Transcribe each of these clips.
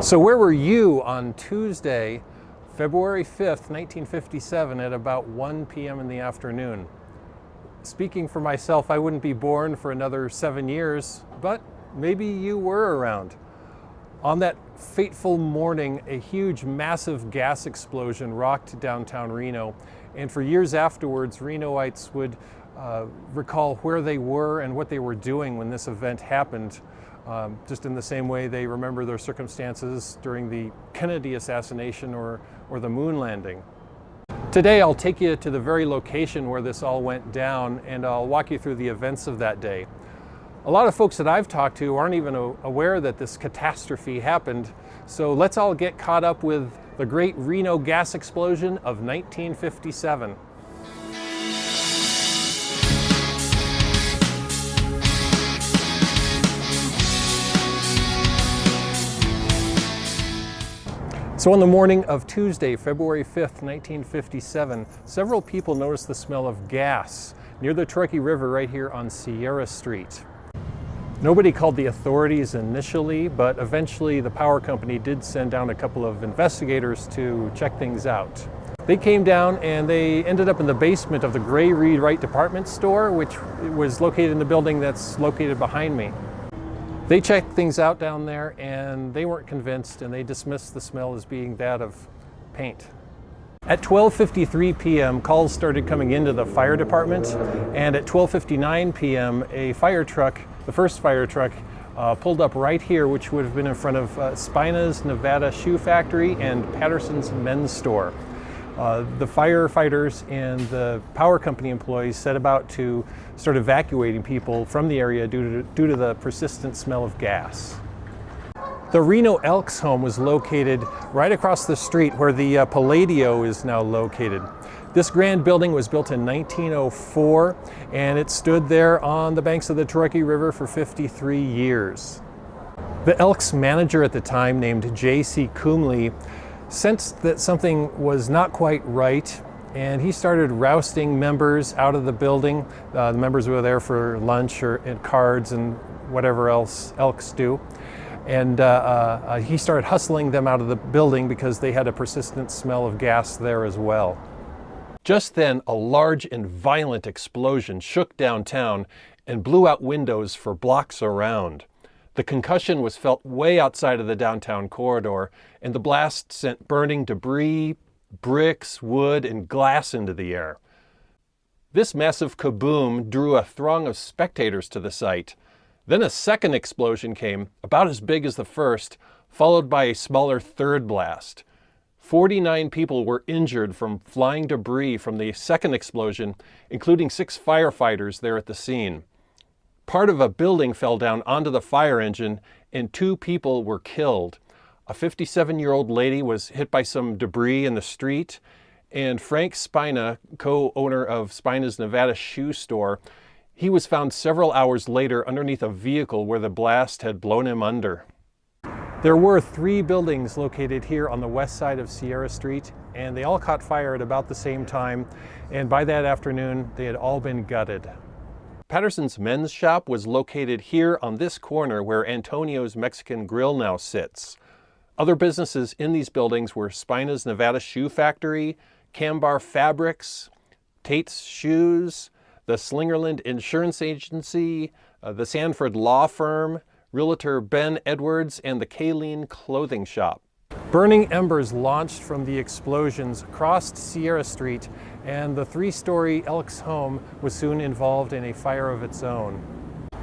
So where were you on Tuesday, February 5th, 1957 at about 1 p.m. in the afternoon? Speaking for myself, I wouldn't be born for another 7 years, but maybe you were around. On that fateful morning, a huge, massive gas explosion rocked downtown Reno, and for years afterwards, Renoites would recall where they were and what they were doing when this event happened. Just in the same way they remember their circumstances during the Kennedy assassination or the moon landing. Today I'll take you to the very location where this all went down, and I'll walk you through the events of that day. A lot of folks that I've talked to aren't even aware that this catastrophe happened, so let's all get caught up with the great Reno gas explosion of 1957. So on the morning of Tuesday, February 5th, 1957, several people noticed the smell of gas near the Truckee River right here on Sierra Street. Nobody called the authorities initially, but eventually the power company did send down a couple of investigators to check things out. They came down and they ended up in the basement of the Gray Reed Wright department store, which was located in the building that's located behind me. They checked things out down there and they weren't convinced, and they dismissed the smell as being that of paint. At 12:53 p.m. calls started coming into the fire department, and at 12:59 p.m. a fire truck, the first fire truck, pulled up right here, which would have been in front of Spina's Nevada Shoe Factory and Patterson's Men's Store. The firefighters and the power company employees set about to start evacuating people from the area due to the persistent smell of gas. The Reno Elks home was located right across the street where the Palladio is now located. This grand building was built in 1904, and it stood there on the banks of the Truckee River for 53 years. The Elks manager at the time, named J.C. Coomley, sensed that something was not quite right, and he started rousting members out of the building. The members were there for lunch and cards and whatever else Elks do. And he started hustling them out of the building because they had a persistent smell of gas there as well. Just then, a large and violent explosion shook downtown and blew out windows for blocks around. The concussion was felt way outside of the downtown corridor, and the blast sent burning debris, bricks, wood, and glass into the air. This massive kaboom drew a throng of spectators to the site. Then a second explosion came, about as big as the first, followed by a smaller third blast. 49 people were injured from flying debris from the second explosion, including 6 firefighters there at the scene. Part of a building fell down onto the fire engine, and 2 people were killed. A 57-year-old lady was hit by some debris in the street, and Frank Spina, co-owner of Spina's Nevada Shoe Store, he was found several hours later underneath a vehicle where the blast had blown him under. There were 3 buildings located here on the west side of Sierra Street, and they all caught fire at about the same time, and by that afternoon, they had all been gutted. Patterson's Men's Shop was located here on this corner where Antonio's Mexican Grill now sits. Other businesses in these buildings were Spina's Nevada Shoe Factory, Cambar Fabrics, Tate's Shoes, the Slingerland Insurance Agency, the Sanford Law Firm, Realtor Ben Edwards, and the Kayleen Clothing Shop. Burning embers launched from the explosions, crossed Sierra Street, and the 3-story Elks home was soon involved in a fire of its own.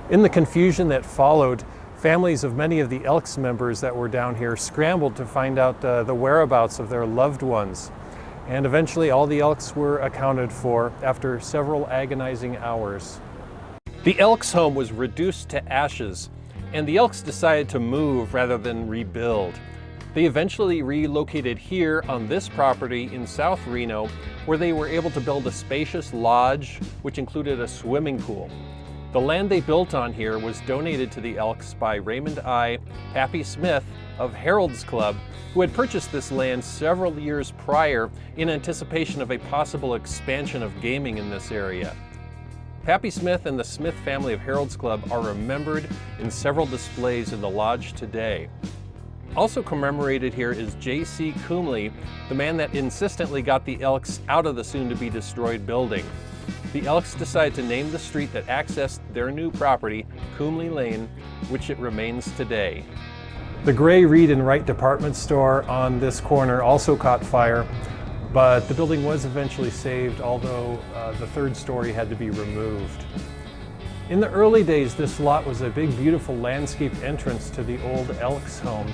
In the confusion that followed, families of many of the Elks members that were down here scrambled to find out the whereabouts of their loved ones. And eventually all the Elks were accounted for after several agonizing hours. The Elks home was reduced to ashes, and the Elks decided to move rather than rebuild. They eventually relocated here on this property in South Reno, where they were able to build a spacious lodge, which included a swimming pool. The land they built on here was donated to the Elks by Raymond I. Pappy Smith of Harold's Club, who had purchased this land several years prior in anticipation of a possible expansion of gaming in this area. Pappy Smith and the Smith family of Harold's Club are remembered in several displays in the lodge today. Also commemorated here is J.C. Coomley, the man that insistently got the Elks out of the soon-to-be-destroyed building. The Elks decided to name the street that accessed their new property Coomley Lane, which it remains today. The Gray, Reed & Wright department store on this corner also caught fire, but the building was eventually saved, although the third story had to be removed. In the early days, this lot was a big, beautiful landscape entrance to the old Elks home.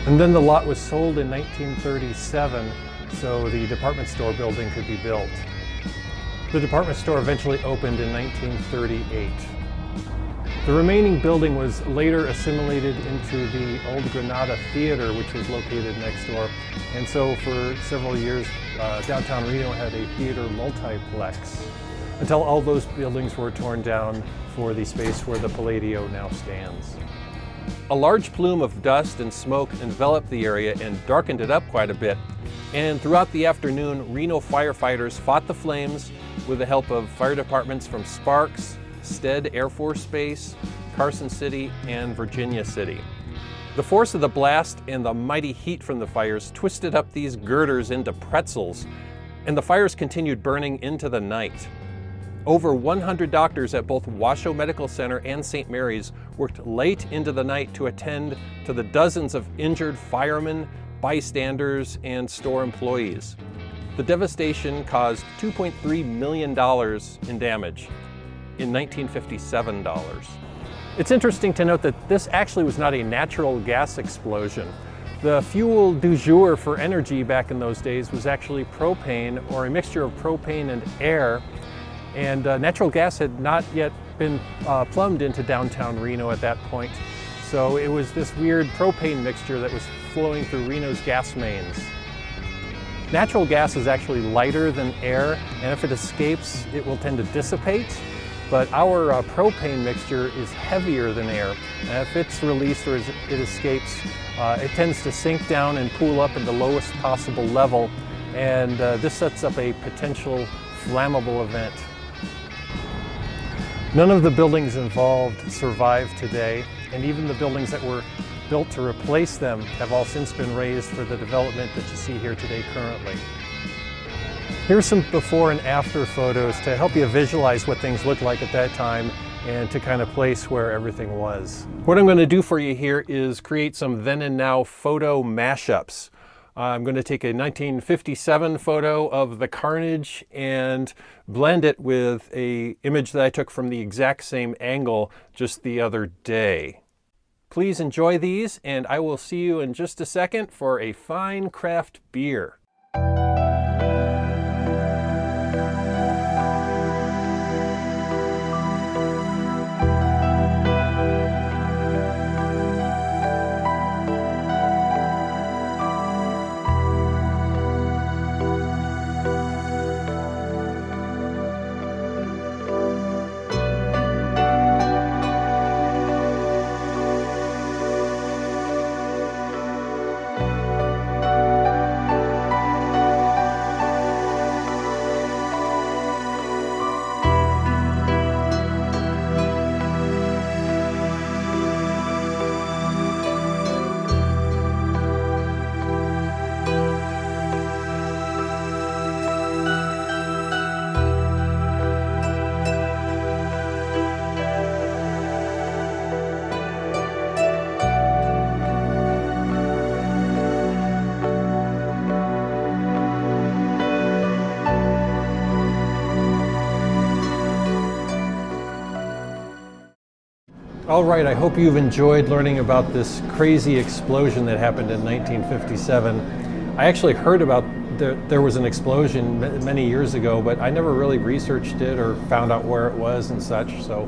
And then the lot was sold in 1937, so the department store building could be built. The department store eventually opened in 1938. The remaining building was later assimilated into the old Granada Theater, which was located next door. And so for several years, downtown Reno had a theater multiplex, until all those buildings were torn down for the space where the Palladio now stands. A large plume of dust and smoke enveloped the area and darkened it up quite a bit. And throughout the afternoon, Reno firefighters fought the flames with the help of fire departments from Sparks, Stead Air Force Base, Carson City, and Virginia City. The force of the blast and the mighty heat from the fires twisted up these girders into pretzels, and the fires continued burning into the night. Over 100 doctors at both Washoe Medical Center and St. Mary's worked late into the night to attend to the dozens of injured firemen, bystanders, and store employees. The devastation caused $2.3 million in damage, in 1957 dollars. It's interesting to note that this actually was not a natural gas explosion. The fuel du jour for energy back in those days was actually propane, or a mixture of propane and air. And natural gas had not yet been plumbed into downtown Reno at that point. So it was this weird propane mixture that was flowing through Reno's gas mains. Natural gas is actually lighter than air, and if it escapes, it will tend to dissipate. But our propane mixture is heavier than air. And if it's released or it escapes, it tends to sink down and pool up at the lowest possible level. And this sets up a potential flammable event. None of the buildings involved survive today, and even the buildings that were built to replace them have all since been razed for the development that you see here today currently. Here's some before and after photos to help you visualize what things looked like at that time and to kind of place where everything was. What I'm going to do for you here is create some then and now photo mashups. I'm going to take a 1957 photo of the carnage and blend it with an image that I took from the exact same angle just the other day. Please enjoy these, and I will see you in just a second for a fine craft beer. All right, I hope you've enjoyed learning about this crazy explosion that happened in 1957. I actually heard about there was an explosion many years ago, but I never really researched it or found out where it was and such. So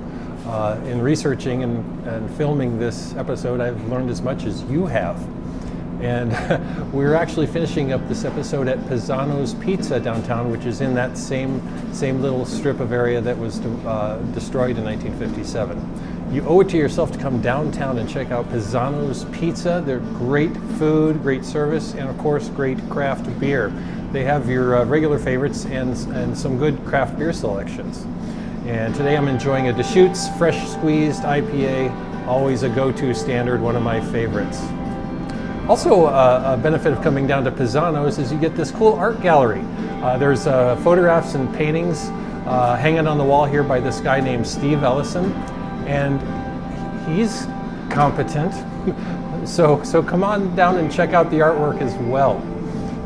in researching and filming this episode, I've learned as much as you have. And we're actually finishing up this episode at Pisano's Pizza downtown, which is in that same little strip of area that was destroyed in 1957. You owe it to yourself to come downtown and check out Pisano's Pizza. They're great food, great service, and of course, great craft beer. They have your regular favorites and some good craft beer selections. And today I'm enjoying a Deschutes Fresh Squeezed IPA, always a go-to standard, one of my favorites. Also, a benefit of coming down to Pisano's is you get this cool art gallery. There's photographs and paintings hanging on the wall here by this guy named Steve Ellison, and he's competent. So come on down and check out the artwork as well.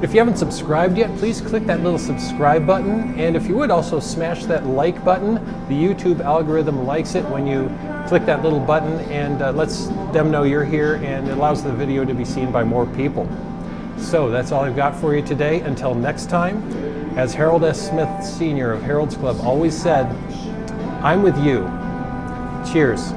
If you haven't subscribed yet, please click that little subscribe button, and if you would also smash that like button. The YouTube algorithm likes it when you click that little button, and lets them know you're here, and it allows the video to be seen by more people. So that's all I've got for you today. Until next time, as Harold S. Smith Sr. of Harold's Club always said, I'm with you. Cheers.